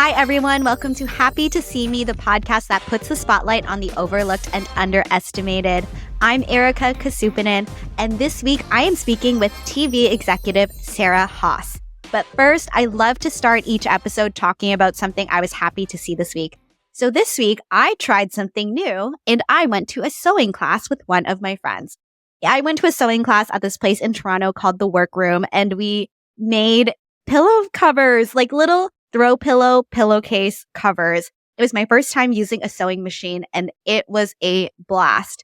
Hi, everyone. Welcome to Happy to See Me, the podcast that puts the spotlight on the overlooked and underestimated. I'm Erika Casupanan, and this week I am speaking with TV executive Sarah Haasz. But first, I love to start each episode talking about something I was happy to see this week. So this week, I tried something new, and I went to a sewing class with one of my friends. I went to a sewing class at this place in Toronto called The Workroom, and we made pillow covers, like little throw pillow pillowcase covers. It was my first time using a sewing machine, and it was a blast.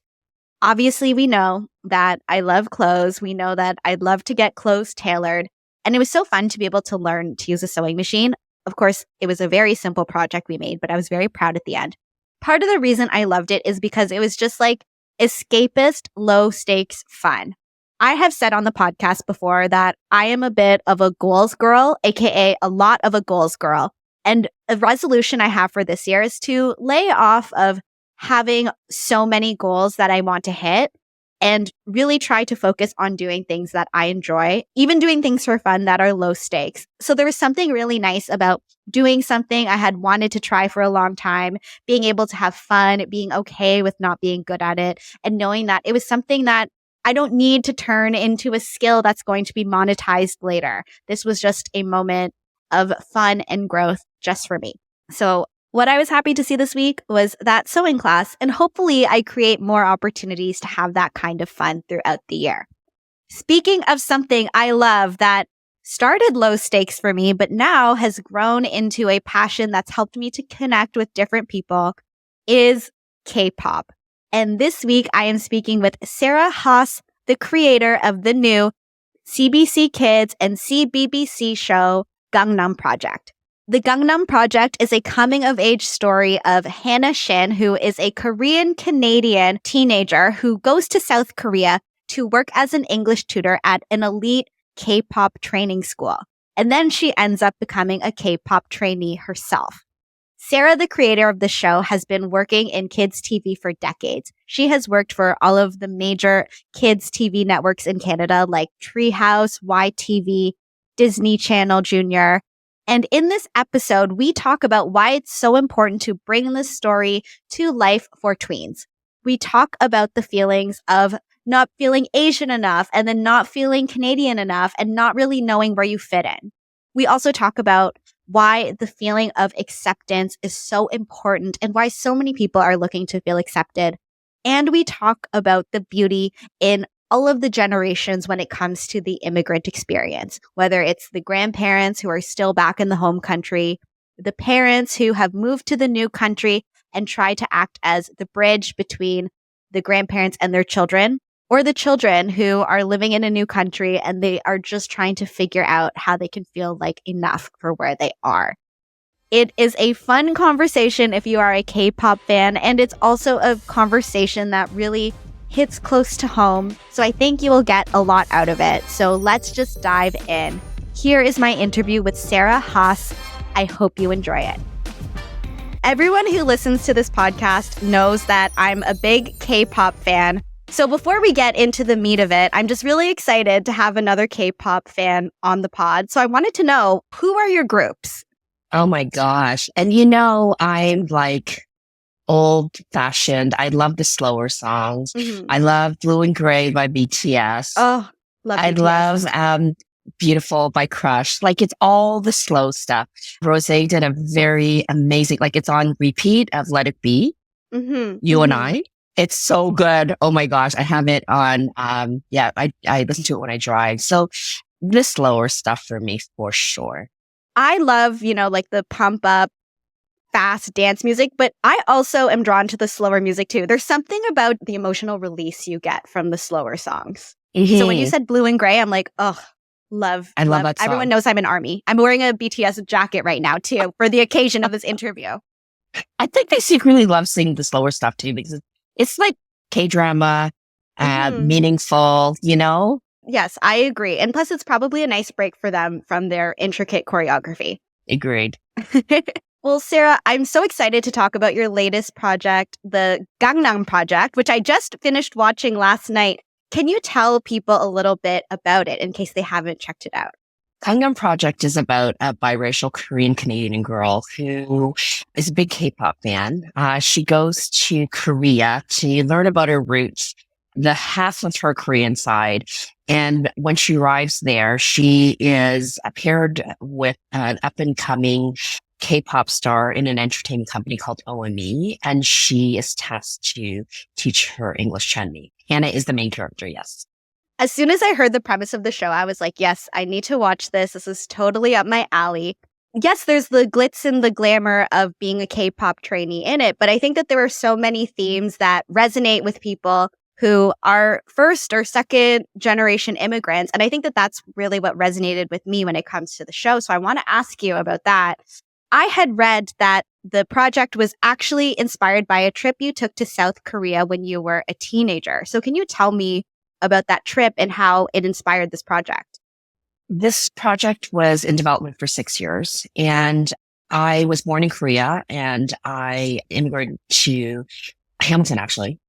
Obviously, we know that I love clothes. We know that I'd love to get clothes tailored, and it was so fun to be able to learn to use a sewing machine. Of course, it was a very simple project we made, but I was very proud at the end. Part of the reason I loved it is because it was just like escapist, low stakes fun. I have said on the podcast before that I am a bit of a goals girl, aka a lot of a goals girl. And a resolution I have for this year is to lay off of having so many goals that I want to hit and really try to focus on doing things that I enjoy, even doing things for fun that are low stakes. So there was something really nice about doing something I had wanted to try for a long time, being able to have fun, being okay with not being good at it, and knowing that it was something that I don't need to turn into a skill that's going to be monetized later. This was just a moment of fun and growth just for me. So what I was happy to see this week was that sewing class, and hopefully I create more opportunities to have that kind of fun throughout the year. Speaking of something I love that started low stakes for me, but now has grown into a passion that's helped me to connect with different people, is Kpop. And this week, I am speaking with Sarah Haasz, the creator of the new CBC Kids and CBBC show, Gangnam Project. The Gangnam Project is a coming-of-age story of Hannah Shin, who is a Korean-Canadian teenager who goes to South Korea to work as an English tutor at an elite K-pop training school. And then she ends up becoming a K-pop trainee herself. Sarah, the creator of the show, has been working in kids' TV for decades. She has worked for all of the major kids' TV networks in Canada, like Treehouse, YTV, Disney Channel Junior. And in this episode, we talk about why it's so important to bring this story to life for tweens. We talk about the feelings of not feeling Asian enough and then not feeling Canadian enough and not really knowing where you fit in. We also talk about why the feeling of acceptance is so important and why so many people are looking to feel accepted. And we talk about the beauty in all of the generations when it comes to the immigrant experience, whether it's the grandparents who are still back in the home country, the parents who have moved to the new country and try to act as the bridge between the grandparents and their children, or the children who are living in a new country and they are just trying to figure out how they can feel like enough for where they are. It is a fun conversation if you are a K-pop fan, and it's also a conversation that really hits close to home. So I think you will get a lot out of it. So let's just dive in. Here is my interview with Sarah Haasz. I hope you enjoy it. Everyone who listens to this podcast knows that I'm a big K-pop fan. So before we get into the meat of it, I'm just really excited to have another K-pop fan on the pod. So I wanted to know, who are your groups? Oh my gosh. And I'm like old fashioned. I love the slower songs. Mm-hmm. I love Blue and Gray by BTS. Oh, love BTS. I love Beautiful by Crush. Like, it's all the slow stuff. Rosé did a very amazing, like, it's on repeat of Let It Be. Mm-hmm. You and I. It's so good. Oh my gosh. I have it on, I listen to it when I drive. So the slower stuff for me for sure. I love, like the pump up, fast dance music, but I also am drawn to the slower music too. There's something about the emotional release you get from the slower songs. Mm-hmm. So when you said Blue and Gray, I'm like, oh, love that song. Everyone knows I'm an ARMY. I'm wearing a BTS jacket right now too for the occasion of this interview. I think they secretly love singing the slower stuff too, because it's like K-drama, meaningful, Yes, I agree. And plus, it's probably a nice break for them from their intricate choreography. Agreed. Well, Sarah, I'm so excited to talk about your latest project, the Gangnam Project, which I just finished watching last night. Can you tell people a little bit about it in case they haven't checked it out? Gangnam Project is about a biracial Korean Canadian girl who is a big K-pop fan. She goes to Korea to learn about her roots, the half of her Korean side. And when she arrives there, she is paired with an up and coming K-pop star in an entertainment company called OME. And she is tasked to teach her English Chunmi. Hannah is the main character. Yes. As soon as I heard the premise of the show, I was like, yes, I need to watch this. This is totally up my alley. Yes, there's the glitz and the glamour of being a K-pop trainee in it, but I think that there are so many themes that resonate with people who are first or second generation immigrants. And I think that that's really what resonated with me when it comes to the show. So I want to ask you about that. I had read that the project was actually inspired by a trip you took to South Korea when you were a teenager. So can you tell me about that trip and how it inspired this project? This project was in development for 6 years, and I was born in Korea, and I immigrated to Hamilton, actually,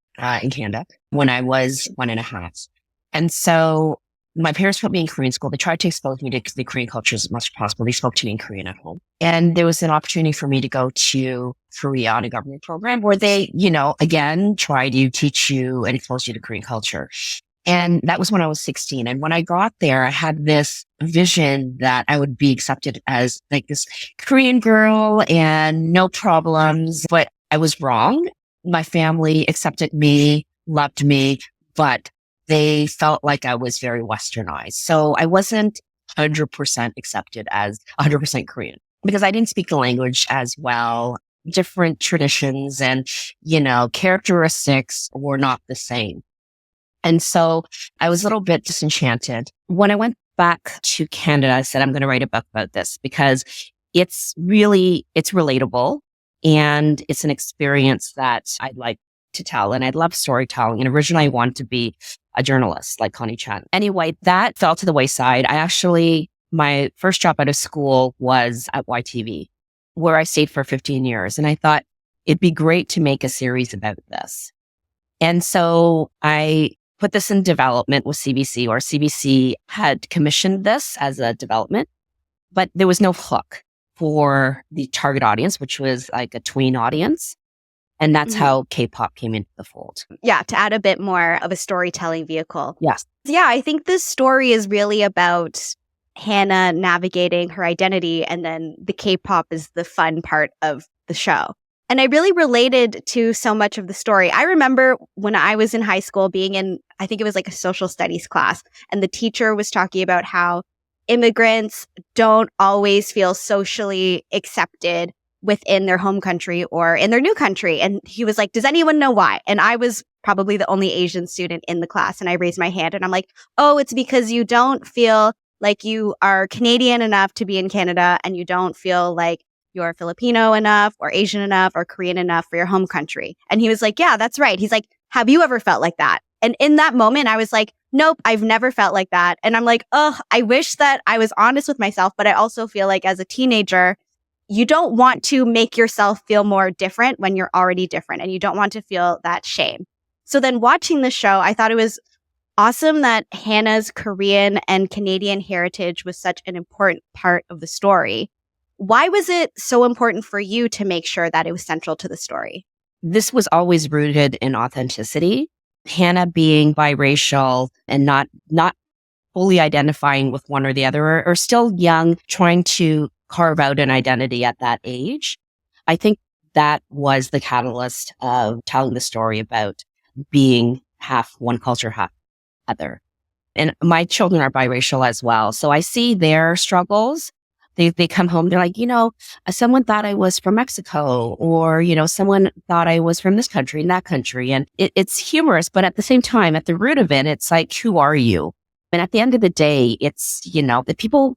in Canada when I was 1.5. And so my parents put me in Korean school. They tried to expose me to the Korean culture as much as possible. They spoke to me in Korean at home. And there was an opportunity for me to go to Korea on a government program where they, again, try to teach you and expose you to Korean culture. And that was when I was 16. And when I got there, I had this vision that I would be accepted as like this Korean girl and no problems. But I was wrong. My family accepted me, loved me, but they felt like I was very westernized. So I wasn't 100% accepted as 100% Korean because I didn't speak the language as well. Different traditions and, characteristics were not the same. And so I was a little bit disenchanted. When I went back to Canada, I said, I'm going to write a book about this because it's relatable and it's an experience that I'd like to tell. And I love storytelling. And originally I wanted to be a journalist like Connie Chan. Anyway, that fell to the wayside. My first job out of school was at YTV, where I stayed for 15 years. And I thought it'd be great to make a series about this. And so I put this in development with CBC, or CBC had commissioned this as a development, but there was no hook for the target audience, which was like a tween audience. And that's how K-pop came into the fold. Yeah, to add a bit more of a storytelling vehicle. Yes. Yeah, I think this story is really about Hannah navigating her identity, and then the K-pop is the fun part of the show. And I really related to so much of the story. I remember when I was in high school being in, I think it was like a social studies class, and the teacher was talking about how immigrants don't always feel socially accepted within their home country or in their new country. And he was like, does anyone know why? And I was probably the only Asian student in the class. And I raised my hand and I'm like, oh, it's because you don't feel like you are Canadian enough to be in Canada, and you don't feel like you're Filipino enough or Asian enough or Korean enough for your home country. And he was like, yeah, that's right. He's like, have you ever felt like that? And in that moment, I was like, nope, I've never felt like that. And I'm like, oh, I wish that I was honest with myself. But I also feel like as a teenager, you don't want to make yourself feel more different when you're already different, and you don't want to feel that shame. So then watching the show, I thought it was awesome that Hannah's Korean and Canadian heritage was such an important part of the story. Why was it so important for you to make sure that it was central to the story? This was always rooted in authenticity. Hannah being biracial and not fully identifying with one or the other, or still young, trying to carve out an identity at that age. I think that was the catalyst of telling the story about being half one culture, half other. And my children are biracial as well. So I see their struggles. They come home, they're like, someone thought I was from Mexico, or, someone thought I was from this country and that country. And it's humorous, but at the same time, at the root of it, it's like, who are you? And at the end of the day, it's, the people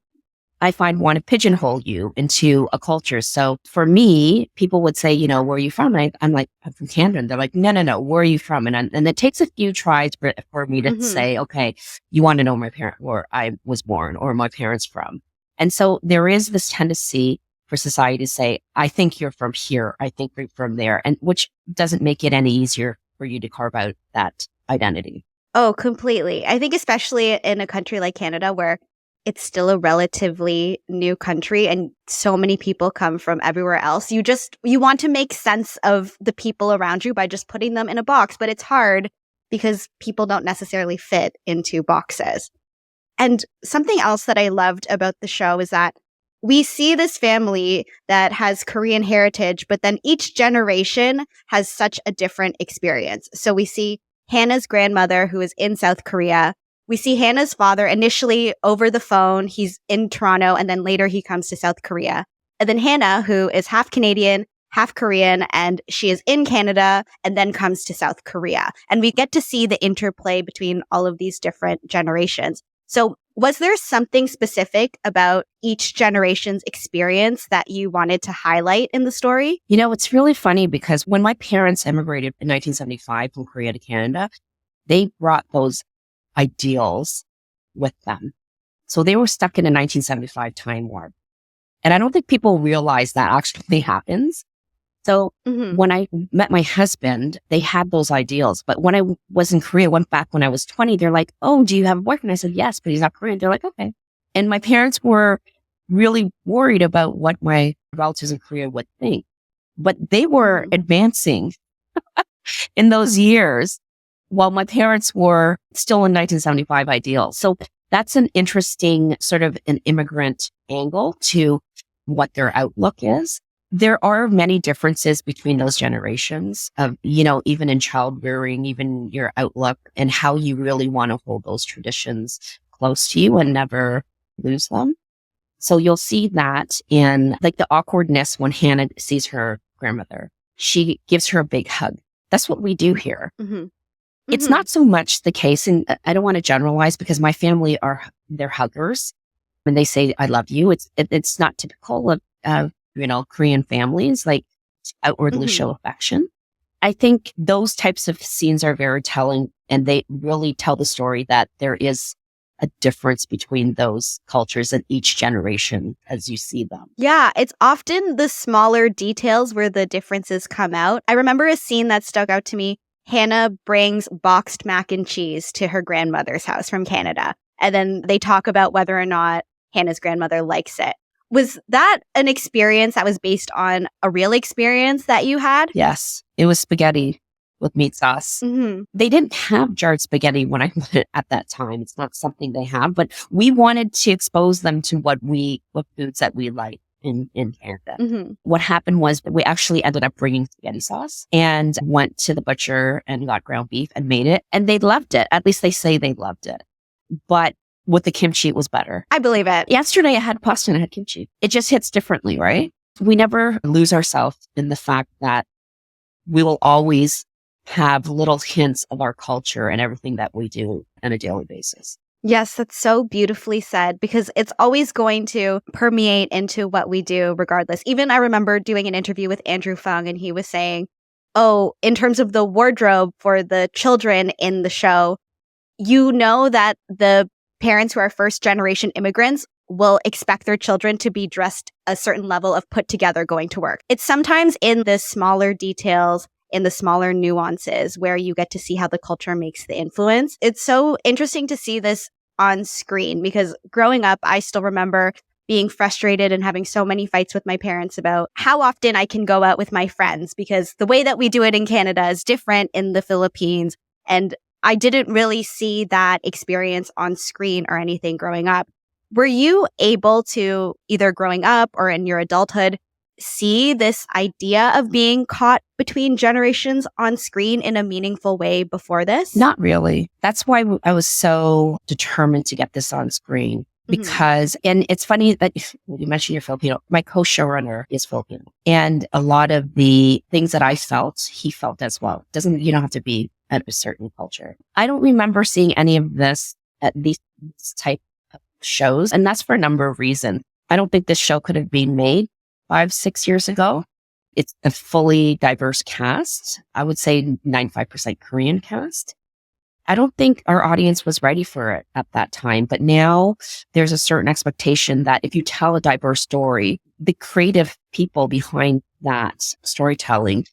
I find want to pigeonhole you into a culture. So for me, people would say, where are you from? And I'm like, I'm from Canada. And they're like, no, where are you from? And it takes a few tries for me to say, okay, you want to know where I was born or my parents from. And so there is this tendency for society to say, I think you're from here. I think you're from there. And which doesn't make it any easier for you to carve out that identity. Oh, completely. I think especially in a country like Canada where it's still a relatively new country and so many people come from everywhere else. You want to make sense of the people around you by just putting them in a box, but it's hard because people don't necessarily fit into boxes. And something else that I loved about the show is that we see this family that has Korean heritage, but then each generation has such a different experience. So we see Hannah's grandmother, who is in South Korea. We see Hannah's father initially over the phone. He's in Toronto, and then later he comes to South Korea. And then Hannah, who is half Canadian, half Korean, and she is in Canada and then comes to South Korea. And we get to see the interplay between all of these different generations. So was there something specific about each generation's experience that you wanted to highlight in the story? You know, it's really funny because when my parents immigrated in 1975 from Korea to Canada, they brought those ideals with them. So they were stuck in a 1975 time warp. And I don't think people realize that actually happens. So when I met my husband, they had those ideals. But when I was in Korea, went back when I was 20, they're like, oh, do you have a boyfriend? I said, yes, but he's not Korean. They're like, okay. And my parents were really worried about what my relatives in Korea would think. But they were advancing in those years while my parents were still in 1975 ideals. So that's an interesting sort of an immigrant angle to what their outlook is. There are many differences between those generations of, you know, even in child rearing, even your outlook and how you really want to hold those traditions close to you and never lose them. So you'll see that in like the awkwardness when Hannah sees her grandmother. She gives her a big hug. That's what we do here. It's not so much the case, and I don't want to generalize because my family they're huggers. When they say, I love you, it's not typical of you know, Korean families, like outwardly show affection. I think those types of scenes are very telling, and they really tell the story that there is a difference between those cultures and each generation as you see them. Yeah, it's often the smaller details where the differences come out. I remember a scene that stuck out to me. Hannah brings boxed mac and cheese to her grandmother's house from Canada, and then they talk about whether or not Hannah's grandmother likes it. Was that an experience that was based on a real experience that you had? Yes, it was spaghetti with meat sauce. They didn't have jarred spaghetti when I went at that time. It's not something they have, but we wanted to expose them to what foods that we like in Canada. What happened was that we actually ended up bringing spaghetti sauce and went to the butcher and got ground beef and made it. And they loved it. At least they say they loved it. But with the kimchi, it was better. I believe it. Yesterday, I had pasta and I had kimchi. It just hits differently, right? We never lose ourselves in the fact that we will always have little hints of our culture and everything that we do on a daily basis. Yes, that's so beautifully said, because it's always going to permeate into what we do regardless. Even I remember doing an interview with Andrew Fung, and he was saying, oh, in terms of the wardrobe for the children in the show, you know that the parents who are first generation immigrants will expect their children to be dressed a certain level of put together going to work. It's sometimes in the smaller details, in the smaller nuances where you get to see how the culture makes the influence. It's so interesting to see this on screen because growing up, I still remember being frustrated and having so many fights with my parents about how often I can go out with my friends because the way that we do it in Canada is different in the Philippines. And I didn't really see that experience on screen or anything growing up. Were you able to, either growing up or in your adulthood, see this idea of being caught between generations on screen in a meaningful way before this? Not really. That's why I was so determined to get this on screen. Because, and it's funny that you mentioned you're Filipino, my co-showrunner is Filipino. And a lot of the things that I felt, he felt as well. You don't have to be at a certain culture. I don't remember seeing any of this at these type of shows. And that's for a number of reasons. I don't think this show could have been made 5-6 years ago. It's a fully diverse cast. I would say 95% Korean cast. I don't think our audience was ready for it at that time, but now there's a certain expectation that if you tell a diverse story, the creative people behind that storytelling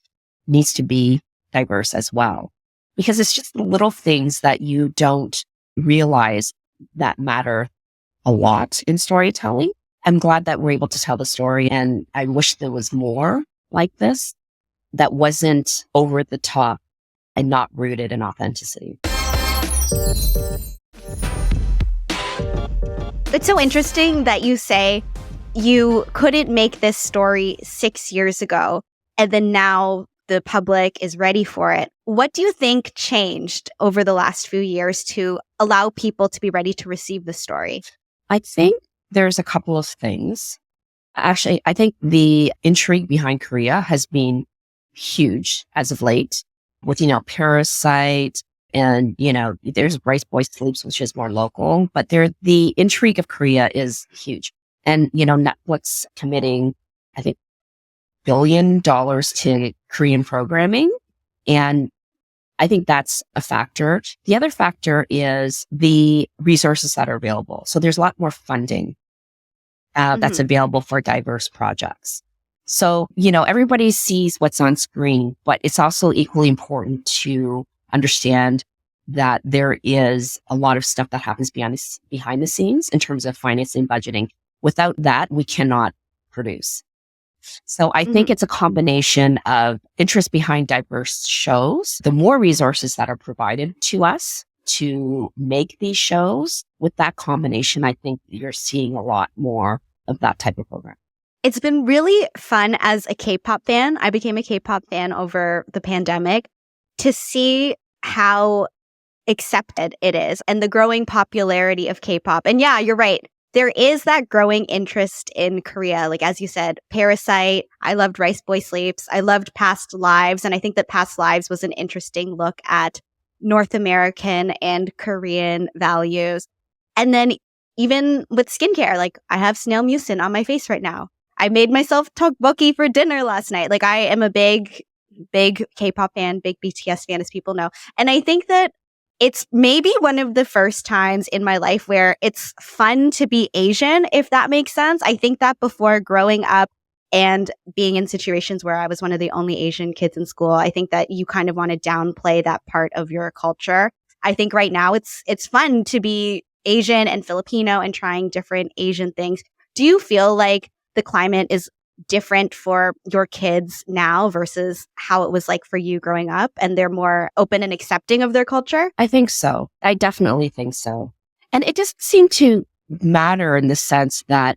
needs to be diverse as well. Because it's just the little things that you don't realize that matter a lot in storytelling. I'm glad that we're able to tell the story, and I wish there was more like this that wasn't over the top and not rooted in authenticity. It's so interesting that you say you couldn't make this story 6 years ago, and then now the public is ready for it. What do you think changed over the last few years to allow people to be ready to receive the story? I think there's a couple of things. Actually, I think the intrigue behind Korea has been huge as of late with, Parasite and, there's Rice Boy Sleeps, which is more local, but the intrigue of Korea is huge. And, Netflix committing, I think, $1 billion to Korean programming. And I think that's a factor. The other factor is the resources that are available. So there's a lot more funding that's available for diverse projects. So, everybody sees what's on screen, but it's also equally important to understand that there is a lot of stuff that happens behind the scenes in terms of financing, budgeting. Without that, we cannot produce. So I think it's a combination of interest behind diverse shows, the more resources that are provided to us to make these shows. With that combination, I think you're seeing a lot more of that type of program. It's been really fun as a K-pop fan. I became a K-pop fan over the pandemic to see how accepted it is and the growing popularity of K-pop. And yeah, you're right. There is that growing interest in Korea. Like, as you said, Parasite. I loved Rice Boy Sleeps. I loved Past Lives. And I think that Past Lives was an interesting look at North American and Korean values. And then even with skincare, like I have snail mucin on my face right now. I made myself tteokbokki for dinner last night. Like, I am a big K-pop fan, big BTS fan, as people know. And I think that it's maybe one of the first times in my life where it's fun to be Asian, if that makes sense. I think that before growing up and being in situations where I was one of the only Asian kids in school, I think that you kind of want to downplay that part of your culture. I think right now it's fun to be Asian and Filipino and trying different Asian things. Do you feel like the climate is different for your kids now versus how it was like for you growing up, and they're more open and accepting of their culture? I think so. I definitely think so. And it doesn't seem to matter in the sense that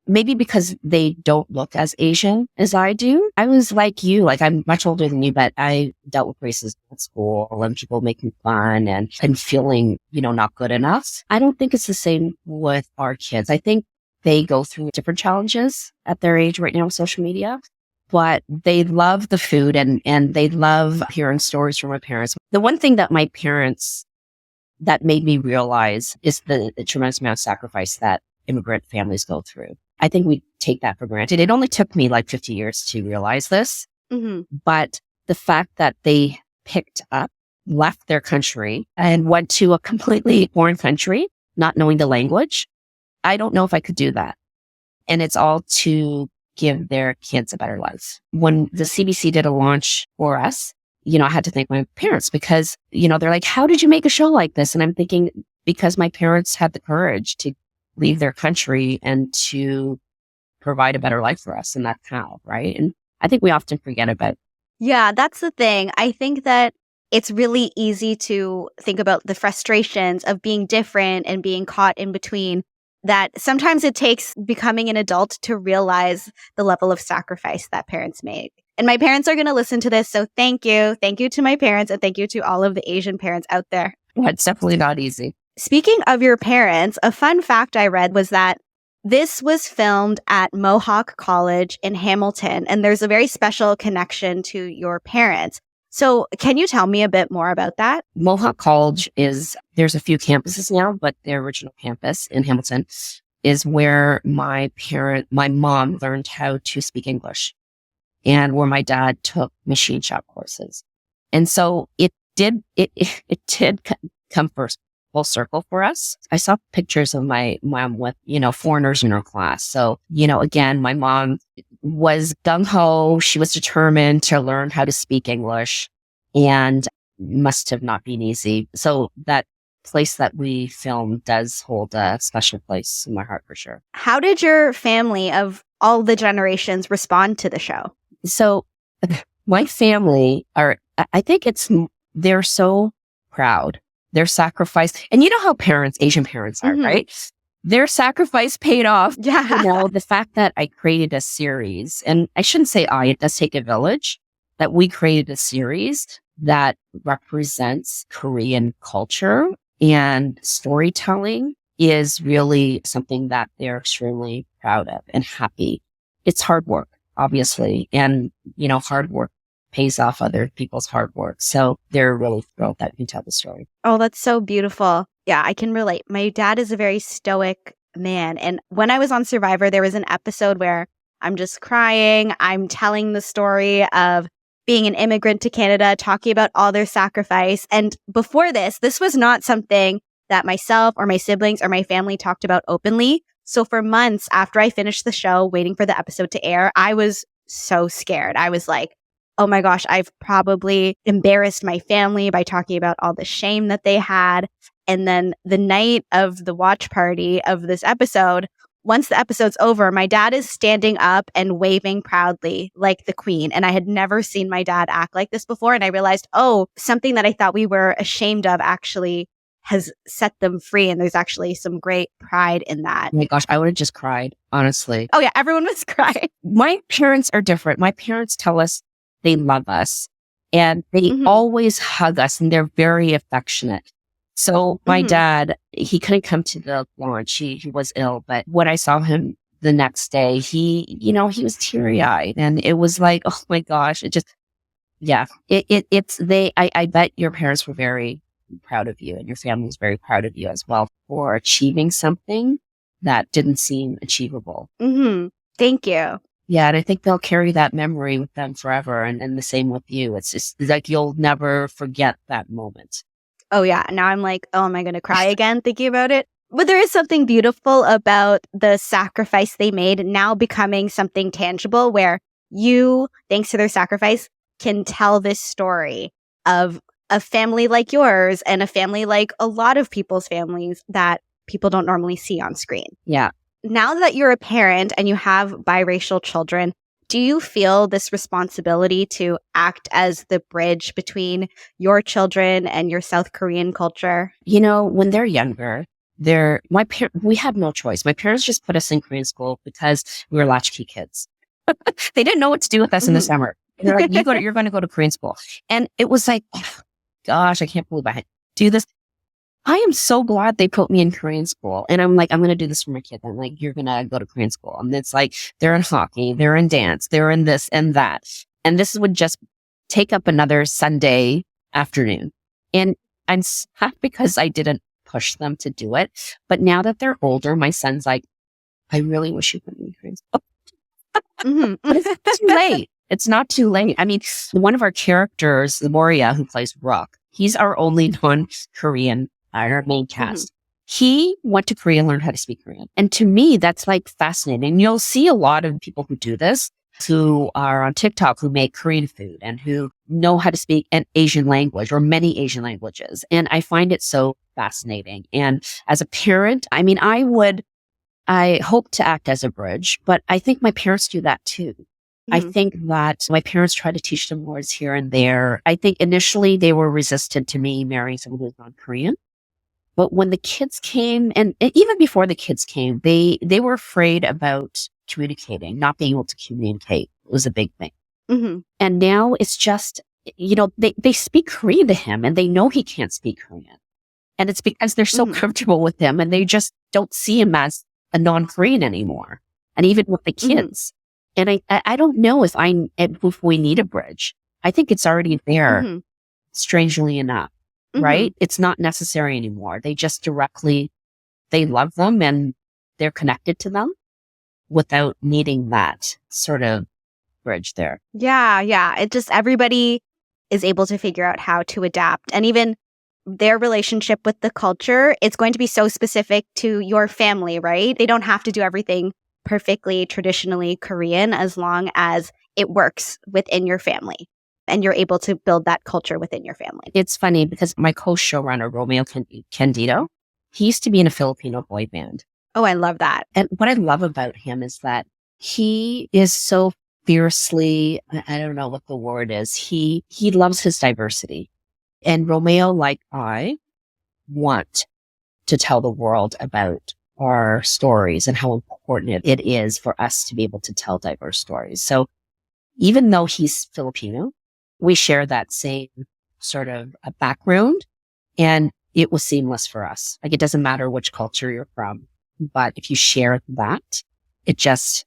maybe because they don't look as Asian as I do. I was like you, like I'm much older than you, but I dealt with racism at school and people making fun and feeling, not good enough. I don't think it's the same with our kids. I think they go through different challenges at their age right now with social media, but they love the food and they love hearing stories from my parents. The one thing that my parents, that made me realize is the tremendous amount of sacrifice that immigrant families go through. I think we take that for granted. It only took me like 50 years to realize this, but the fact that they picked up, left their country and went to a completely foreign country, not knowing the language, I don't know if I could do that. And it's all to give their kids a better life. When the CBC did a launch for us, I had to thank my parents because, they're like, how did you make a show like this? And I'm thinking, because my parents had the courage to leave their country and to provide a better life for us. And that's how, right? And I think we often forget about it. Yeah, that's the thing. I think that it's really easy to think about the frustrations of being different and being caught in between, that sometimes it takes becoming an adult to realize the level of sacrifice that parents made. And my parents are going to listen to this. So thank you. Thank you to my parents, and thank you to all of the Asian parents out there. Well, it's definitely not easy. Speaking of your parents, a fun fact I read was that this was filmed at Mohawk College in Hamilton, and there's a very special connection to your parents. So can you tell me a bit more about that? Mohawk College there's a few campuses now, but the original campus in Hamilton is where my mom learned how to speak English and where my dad took machine shop courses. And so it did come full circle for us. I saw pictures of my mom with, foreigners in her class. So, again, my mom was gung-ho. She was determined to learn how to speak English, and must have not been easy. So that place that we filmed does hold a special place in my heart for sure. How did your family of all the generations respond to the show? So my family I think they're so proud. Their sacrifice, and you know how Asian parents are, right? Their sacrifice paid off. Yeah. The fact that I created a series, and I shouldn't say it does take a village, that we created a series that represents Korean culture and storytelling is really something that they're extremely proud of and happy. It's hard work, obviously. And, hard work pays off other people's hard work. So they're really thrilled that we can tell the story. Oh, that's so beautiful. Yeah, I can relate. My dad is a very stoic man. And when I was on Survivor, there was an episode where I'm just crying. I'm telling the story of being an immigrant to Canada, talking about all their sacrifice. And before this was not something that myself or my siblings or my family talked about openly. So for months after I finished the show, waiting for the episode to air, I was so scared. I was like, oh my gosh, I've probably embarrassed my family by talking about all the shame that they had. And then the night of the watch party of this episode, once the episode's over, my dad is standing up and waving proudly like the queen. And I had never seen my dad act like this before. And I realized, something that I thought we were ashamed of actually has set them free. And there's actually some great pride in that. Oh my gosh, I would have just cried, honestly. Oh yeah, everyone was crying. My parents are different. My parents tell us they love us and they always hug us and they're very affectionate. So my dad, he couldn't come to the launch. He was ill, but when I saw him the next day, he was teary eyed and it was like, oh my gosh, I bet your parents were very proud of you and your family was very proud of you as well for achieving something that didn't seem achievable. Thank you. Yeah, and I think they'll carry that memory with them forever. And the same with you. It's just like you'll never forget that moment. Oh, yeah. Now I'm like, oh, am I going to cry again thinking about it? But there is something beautiful about the sacrifice they made now becoming something tangible where you, thanks to their sacrifice, can tell this story of a family like yours and a family like a lot of people's families that people don't normally see on screen. Yeah. Now that you're a parent and you have biracial children, do you feel this responsibility to act as the bridge between your children and your South Korean culture? When they're younger, we had no choice. My parents just put us in Korean school because we were latchkey kids. They didn't know what to do with us in the summer. They're like, you're going to go to Korean school. And it was like, oh, gosh, I can't believe I had to do this. I am so glad they put me in Korean school. And I'm like, I'm going to do this for my kid. I'm like, you're going to go to Korean school. And it's like, they're in hockey, they're in dance, they're in this and that. And this would just take up another Sunday afternoon. And I'm sad because I didn't push them to do it. But now that they're older, my son's like, I really wish you put me in Korean school. But it's too late. It's not too late. I mean, one of our characters, the Moria, who plays Rook, he's our only non-Korean our main cast. He went to Korea and learned how to speak Korean. And to me, that's like fascinating. You'll see a lot of people who do this, who are on TikTok, who make Korean food and who know how to speak an Asian language or many Asian languages. And I find it so fascinating. And as a parent, I mean, I hope to act as a bridge, but I think my parents do that too. I think that my parents try to teach them words here and there. I think initially they were resistant to me marrying someone who's non-Korean. But when the kids came, and even before the kids came, they were afraid about communicating, not being able to communicate. It was a big thing. And now it's just, they speak Korean to him and they know he can't speak Korean. And it's because they're so comfortable with him and they just don't see him as a non-Korean anymore. And even with the kids. And I don't know if we need a bridge. I think it's already there, strangely enough. Right? It's not necessary anymore. They just they love them and they're connected to them without needing that sort of bridge there. Yeah. It just, everybody is able to figure out how to adapt. And even their relationship with the culture, it's going to be so specific to your family, right? They don't have to do everything perfectly traditionally Korean as long as it works within your family. and you're able to build that culture within your family. It's funny because my co-showrunner, Romeo Candido, he used to be in a Filipino boy band. Oh, I love that. And what I love about him is that he is so fiercely, I don't know what the word is. He loves his diversity. And Romeo, like I, want to tell the world about our stories and how important it is for us to be able to tell diverse stories. So even though he's Filipino, we share that same sort of a background, and it was seamless for us. Like, it doesn't matter which culture you're from, but if you share that, it just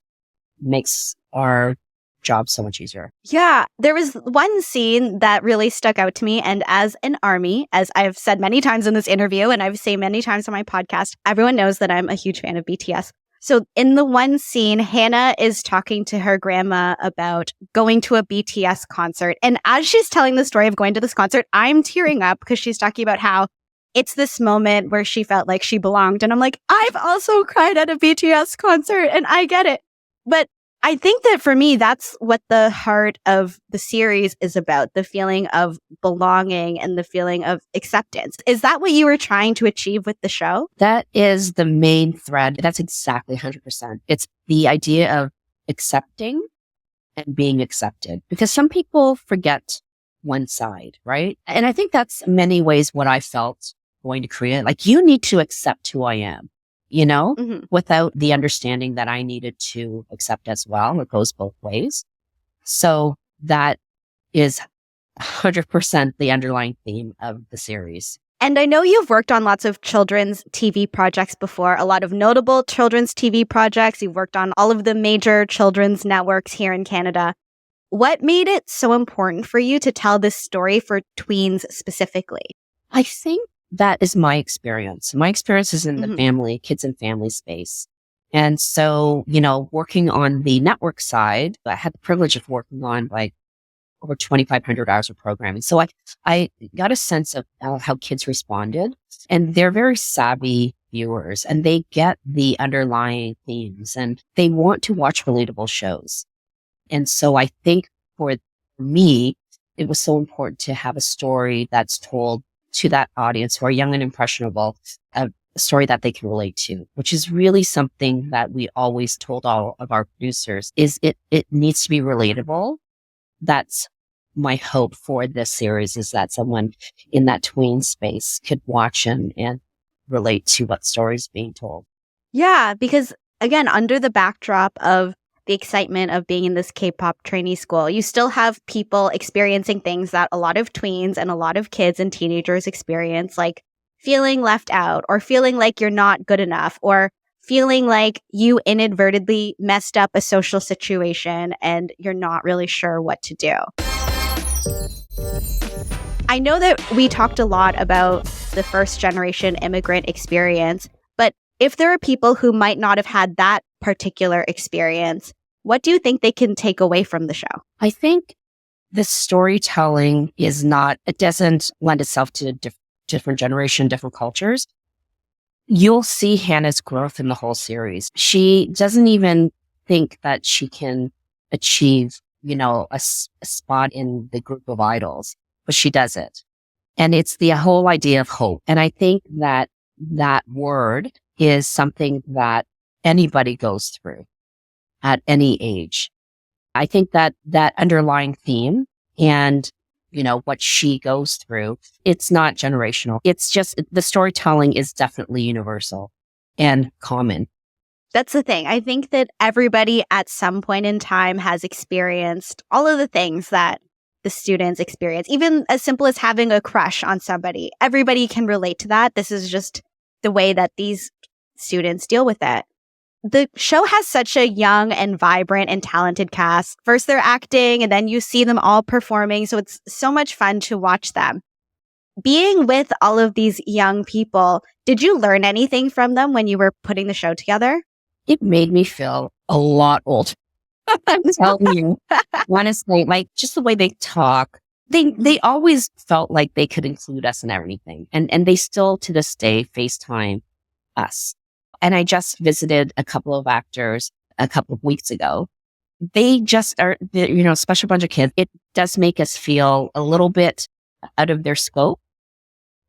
makes our job so much easier. Yeah, there was one scene that really stuck out to me. And as an ARMY, as I've said many times in this interview, and I've said many times on my podcast, everyone knows that I'm a huge fan of BTS. So in the one scene, Hannah is talking to her grandma about going to a BTS concert. And as she's telling the story of going to this concert, I'm tearing up because she's talking about how it's this moment where she felt like she belonged. And I'm like, I've also cried at a BTS concert, and I get it. But I think that for me, that's what the heart of the series is about, the feeling of belonging and the feeling of acceptance. Is that what you were trying to achieve with the show? That is the main thread. That's exactly 100%. It's the idea of accepting and being accepted, because some people forget one side, right? And I think that's in many ways what I felt going to Korea. Like, you need to accept who I am, you know, without the understanding that I needed to accept as well. It goes both ways. So that is 100% the underlying theme of the series. And I know you've worked on lots of children's TV projects before, a lot of notable children's TV projects. You've worked on all of the major children's networks here in Canada. What made it so important for you to tell this story for tweens specifically? I think that is my experience. My experience is in the family, kids and family space. And so, you know, working on the network side, I had the privilege of working on like over 2,500 hours of programming. So I got a sense of how kids responded, and they're very savvy viewers, and they get the underlying themes, and they want to watch relatable shows. And so I think for me, it was so important to have a story that's told to that audience who are young and impressionable, a story that they can relate to, which is really something that we always told all of our producers, is it needs to be relatable. That's my hope for this series, is that someone in that tween space could watch and relate to what story is being told. Yeah, because again, under the backdrop of the excitement of being in this K-pop trainee school, you still have people experiencing things that a lot of tweens and a lot of kids and teenagers experience, like feeling left out, or feeling like you're not good enough, or feeling like you inadvertently messed up a social situation and you're not really sure what to do. I know that we talked a lot about the first generation immigrant experience, but if there are people who might not have had that particular experience, what do you think they can take away from the show? I think the storytelling it doesn't lend itself to different generation, different cultures. You'll see Hannah's growth in the whole series. She doesn't even think that she can achieve, you know, a spot in the group of idols, but she does it. And it's the whole idea of hope. And I think that that word is something that anybody goes through at any age. I think that that underlying theme and, you know, what she goes through, it's not generational. It's just the storytelling is definitely universal and common. That's the thing. I think that everybody at some point in time has experienced all of the things that the students experience, even as simple as having a crush on somebody. Everybody can relate to that. This is just the way that these students deal with it. The show has such a young and vibrant and talented cast. First they're acting, and then you see them all performing. So it's so much fun to watch them. Being with all of these young people, did you learn anything from them when you were putting the show together? It made me feel a lot older. I'm telling you, honestly, like just the way they talk, they always felt like they could include us in everything. And they still to this day FaceTime us. And I just visited a couple of actors a couple of weeks ago. they just are, special bunch of kids. It does make us feel a little bit out of their scope,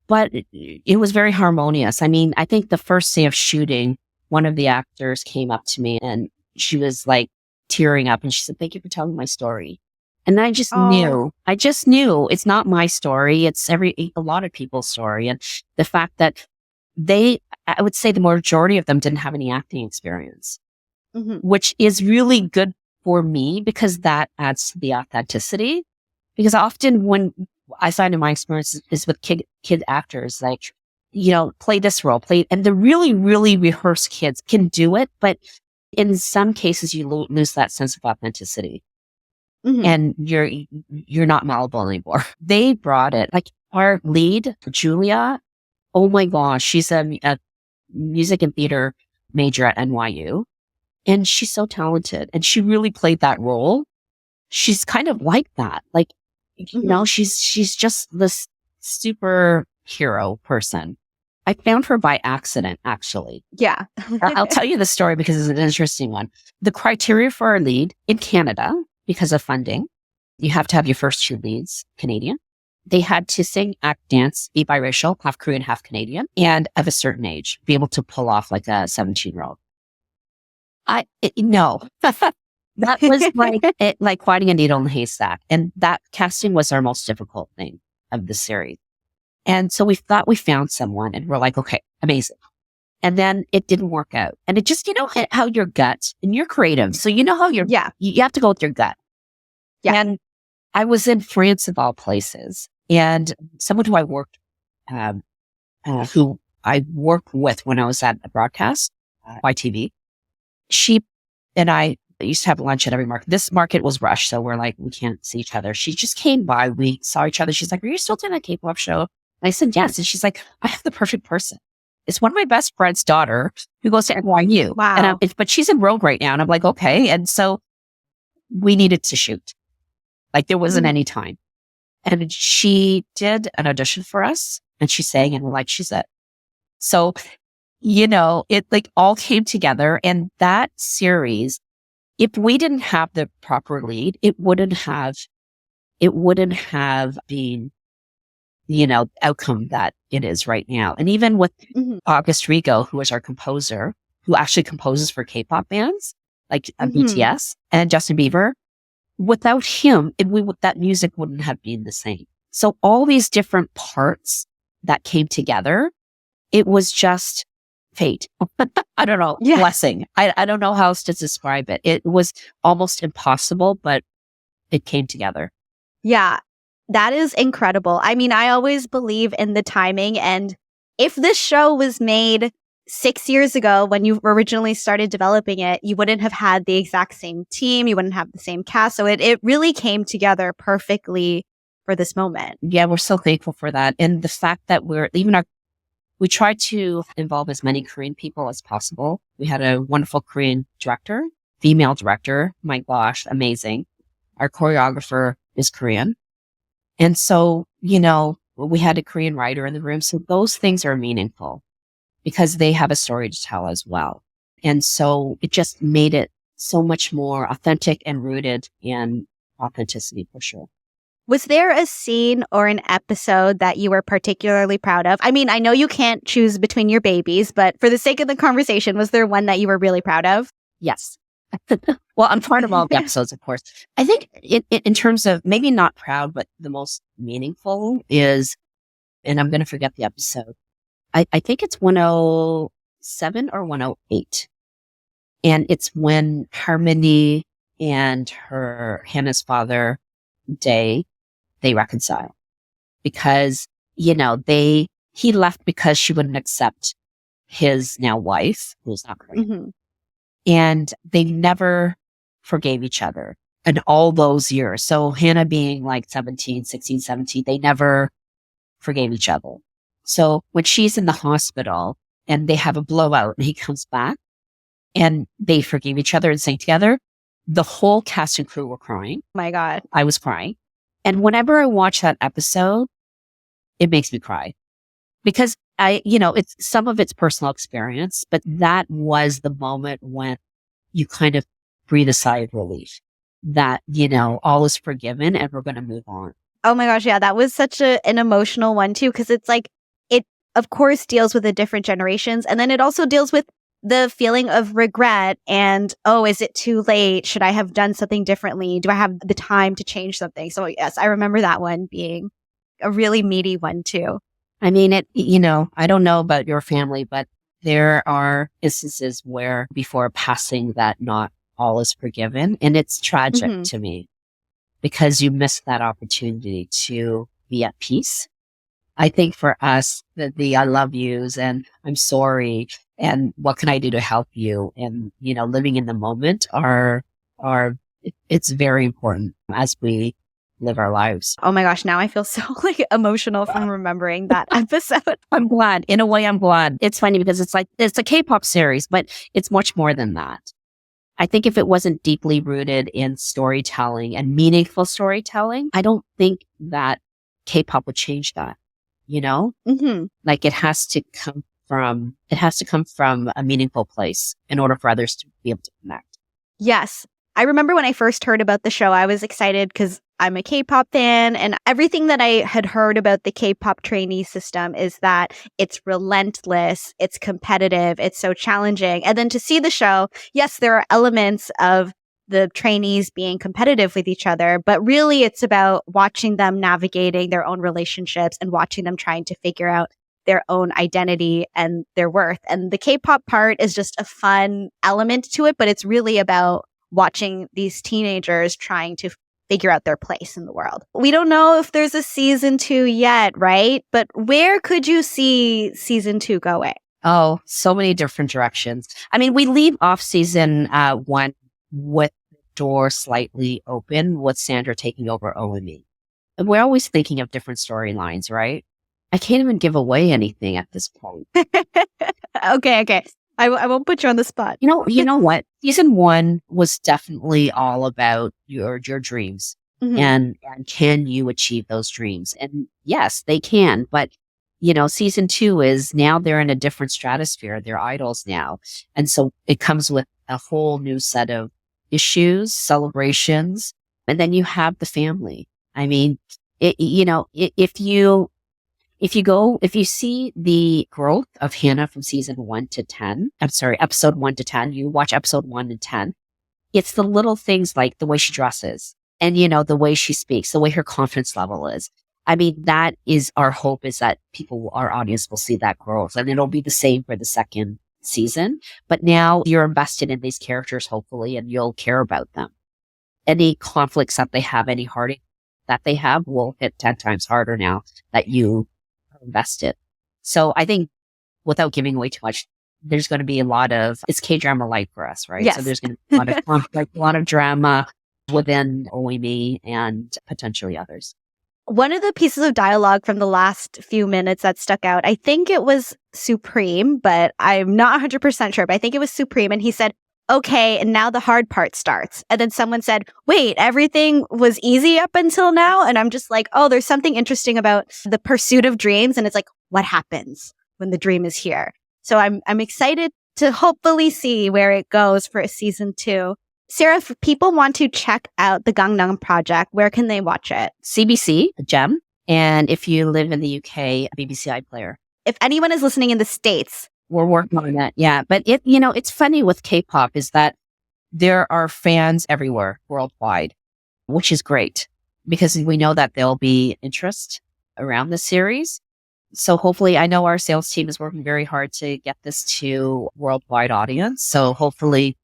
but it was very harmonious. I mean, I think the first day of shooting, one of the actors came up to me and she was like tearing up and she said, "Thank you for telling my story." And I just knew it's not my story. It's a lot of people's story. And the fact that I would say the majority of them didn't have any acting experience, which is really good for me because that adds to the authenticity. Because often when I find in my experience is with kid actors, like, play this role, and the really, really rehearsed kids can do it. But in some cases, you lose that sense of authenticity. And you're not malleable anymore. They brought it. Like our lead, Julia, oh my gosh, she's a music and theater major at NYU. And she's so talented. And she really played that role. She's kind of like that. Like, she's just this superhero person. I found her by accident, actually. Yeah. I'll tell you the story because it's an interesting one. The criteria for our lead in Canada, because of funding, you have to have your first two leads Canadian. They had to sing, act, dance, be biracial, half Korean, half Canadian, and of a certain age, be able to pull off like a 17-year-old. No, that was like finding a needle in a haystack. And that casting was our most difficult thing of the series. And so we thought we found someone and we're like, okay, amazing. And then it didn't work out. And it just, how your gut, and you're creative. So how you have to go with your gut. Yeah. And I was in France of all places, and someone who I worked with when I was at a broadcast, YTV, she and I used to have lunch at every market. This market was rushed. So we're like, we can't see each other. She just came by. We saw each other. She's like, "Are you still doing that kpop show?" And I said, "Yes." And she's like, "I have the perfect person. It's one of my best friend's daughter who goes to NYU." Wow. But she's in Rogue right now. And I'm like, okay. And so we needed to shoot. Like there wasn't any time. And she did an audition for us and she sang and we're like, she's it. So, it like all came together. And that series, if we didn't have the proper lead, it wouldn't have been outcome that it is right now. And even with August Rigo, who is our composer, who actually composes for K-pop bands like BTS and Justin Bieber, without him, that music wouldn't have been the same. So all these different parts that came together, it was just fate. I don't know, blessing. I don't know how else to describe it. It was almost impossible, but it came together. Yeah. That is incredible. I mean, I always believe in the timing. And if this show was made 6 years ago when you originally started developing it, you wouldn't have had the exact same team. You wouldn't have the same cast. So it really came together perfectly for this moment. Yeah, we're so thankful for that. And the fact that we tried to involve as many Korean people as possible. We had a wonderful Korean director, female director. My gosh, amazing. Our choreographer is Korean. And so, we had a Korean writer in the room. So those things are meaningful because they have a story to tell as well. And so it just made it so much more authentic and rooted in authenticity for sure. Was there a scene or an episode that you were particularly proud of? I mean, I know you can't choose between your babies, but for the sake of the conversation, was there one that you were really proud of? Yes. Well, I'm proud of all the episodes, of course. I think in terms of maybe not proud, but the most meaningful is, and I'm going to forget the episode. I think it's 107 or 108. And it's when Harmony and Hannah's father, Day, they reconcile because, he left because she wouldn't accept his now wife, who's not Korean. And they never forgave each other in all those years. So Hannah being like 16, 17, they never forgave each other. So when she's in the hospital and they have a blowout and he comes back and they forgave each other and sang together, the whole cast and crew were crying. My God. I was crying. And whenever I watch that episode, it makes me cry because it's some of it's personal experience, but that was the moment when you kind of breathe a sigh of relief that, all is forgiven and we're going to move on. Oh my gosh, yeah, that was such an emotional one too, because it's like, it of course deals with the different generations, and then it also deals with the feeling of regret and, oh, is it too late? Should I have done something differently? Do I have the time to change something? So yes, I remember that one being a really meaty one too. I mean, I don't know about your family, but there are instances where before passing that not all is forgiven. And it's tragic to me because you miss that opportunity to be at peace. I think for us, the I love yous and I'm sorry and what can I do to help you? And, living in the moment it's very important as we live our lives. Oh my gosh, now I feel so emotional from remembering that episode. I'm glad. In a way, I'm glad. It's funny because it's a K-pop series, but it's much more than that. I think if it wasn't deeply rooted in storytelling and meaningful storytelling, I don't think that K-pop would change that, Like it has to come from a meaningful place in order for others to be able to connect. Yes. I remember when I first heard about the show, I was excited because I'm a K-pop fan, and everything that I had heard about the K-pop trainee system is that it's relentless, it's competitive, it's so challenging. And then to see the show, yes, there are elements of the trainees being competitive with each other, but really it's about watching them navigating their own relationships and watching them trying to figure out their own identity and their worth. And the K-pop part is just a fun element to it, but it's really about watching these teenagers trying to figure out their place in the world. We don't know if there's a season 2 yet, right? But where could you see season 2 going? Oh, so many different directions. I mean, we leave off season 1 with the door slightly open with Sandra taking over OME. And we're always thinking of different storylines, right? I can't even give away anything at this point. Okay. I won't put you on the spot. You know what? Season 1 was definitely all about your dreams and can you achieve those dreams? And yes, they can. But, season 2 is now they're in a different stratosphere. They're idols now. And so it comes with a whole new set of issues, celebrations, and then you have the family. I mean, if you see the growth of Hannah from episode 1 to 10, you watch episode 1 and 10. It's the little things like the way she dresses and, the way she speaks, the way her confidence level is. I mean, that is our hope, is that our audience will see that growth, and it'll be the same for the second season. But now you're invested in these characters, hopefully, and you'll care about them. Any conflicts that they have, any heartache that they have will hit 10 times harder now that you invested. So I think without giving away too much, there's going to be it's K-drama light for us, right? Yes. So there's going to be a lot of conflict, a lot of drama within OME and potentially others. One of the pieces of dialogue from the last few minutes that stuck out, I think it was Supreme, but I'm not 100% sure, but I think it was Supreme. And he said, okay, and now the hard part starts. And then someone said, wait, everything was easy up until now? And I'm just like, oh, there's something interesting about the pursuit of dreams. And it's like, what happens when the dream is here? So I'm excited to hopefully see where it goes for season 2. Sarah, if people want to check out the Gangnam Project, where can they watch it? CBC, Gem. And if you live in the UK, BBC iPlayer. If anyone is listening in the States, we're working on that. Yeah. But it's funny with K-pop is that there are fans everywhere worldwide, which is great because we know that there'll be interest around the series. So hopefully, I know our sales team is working very hard to get this to worldwide audience. So hopefully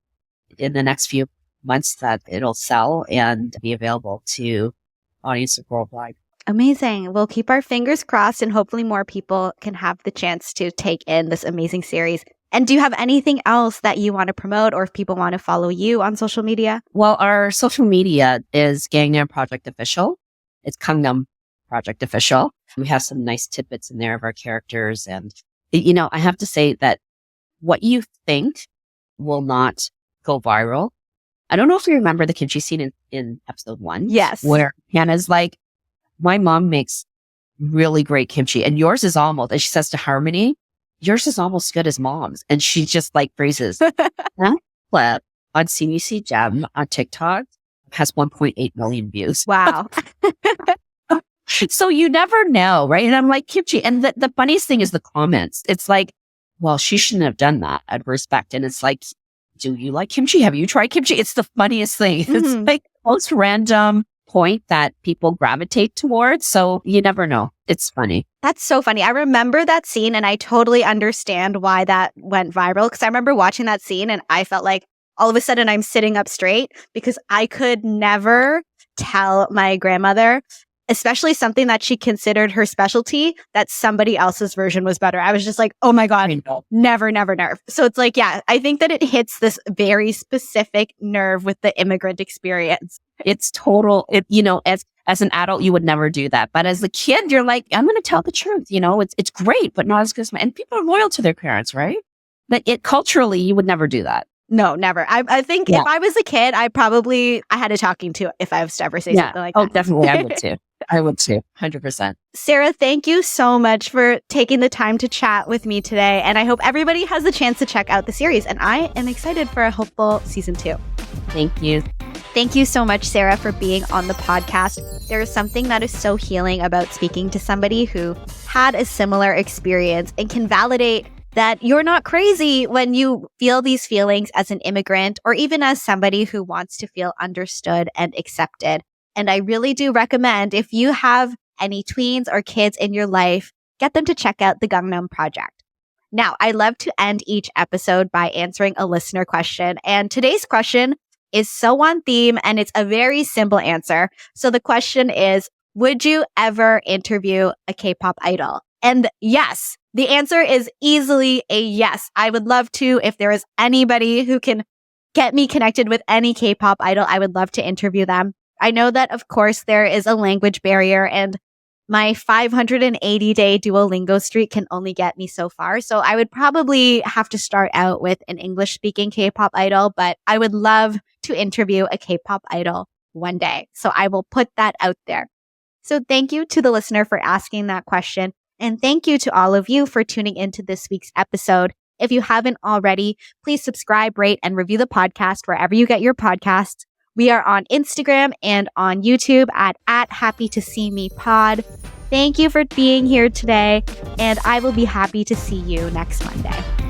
in the next few months that it'll sell and be available to audiences worldwide. Amazing. We'll keep our fingers crossed and hopefully more people can have the chance to take in this amazing series. And do you have anything else that you want to promote, or if people want to follow you on social media? Well, our social media is Gangnam Project Official. It's Gangnam Project Official. We have some nice tidbits in there of our characters. And, I have to say that what you think will not go viral. I don't know if you remember the kimchi scene in episode 1. Yes. Where Hannah's like, my mom makes really great kimchi and yours is almost, and she says to Harmony, yours is almost good as mom's. And she just like phrases, huh? What? on CBC Gem on TikTok has 1.8 million views. Wow. So you never know, right? And I'm like, kimchi. And the funniest thing is the comments. It's like, well, she shouldn't have done that out of respect. And it's like, do you like kimchi? Have you tried kimchi? It's the funniest thing. It's like the most random point that people gravitate towards. So you never know. It's funny. That's so funny. I remember that scene and I totally understand why that went viral because I remember watching that scene and I felt like all of a sudden I'm sitting up straight because I could never tell my grandmother, especially something that she considered her specialty, that somebody else's version was better. I was just like, oh my God, never, never, never. So it's like, yeah, I think that it hits this very specific nerve with the immigrant experience. It's total, as an adult, you would never do that. But as a kid, you're like, I'm going to tell the truth. It's great, but not as good as and people are loyal to their parents, right? But culturally, you would never do that. No, never. I think if I was a kid, I had a talking to if I was to ever say something like that. Oh, definitely. I would too. 100%. Sarah, thank you so much for taking the time to chat with me today. And I hope everybody has the chance to check out the series. And I am excited for a hopeful season 2. Thank you. Thank you so much, Sarah, for being on the podcast. There is something that is so healing about speaking to somebody who had a similar experience and can validate that you're not crazy when you feel these feelings as an immigrant or even as somebody who wants to feel understood and accepted. And I really do recommend if you have any tweens or kids in your life, get them to check out the Gangnam Project. Now, I love to end each episode by answering a listener question. And today's question is so on theme and it's a very simple answer. So the question is, would you ever interview a K-pop idol? And yes, the answer is easily a yes. I would love to. If there is anybody who can get me connected with any K-pop idol, I would love to interview them. I know that, of course, there is a language barrier and my 580-day Duolingo streak can only get me so far. So I would probably have to start out with an English-speaking K-pop idol, but I would love to interview a K-pop idol one day. So I will put that out there. So thank you to the listener for asking that question. And thank you to all of you for tuning into this week's episode. If you haven't already, please subscribe, rate, and review the podcast wherever you get your podcasts. We are on Instagram and on YouTube at Happy to See Me Pod. Thank you for being here today, and I will be happy to see you next Monday.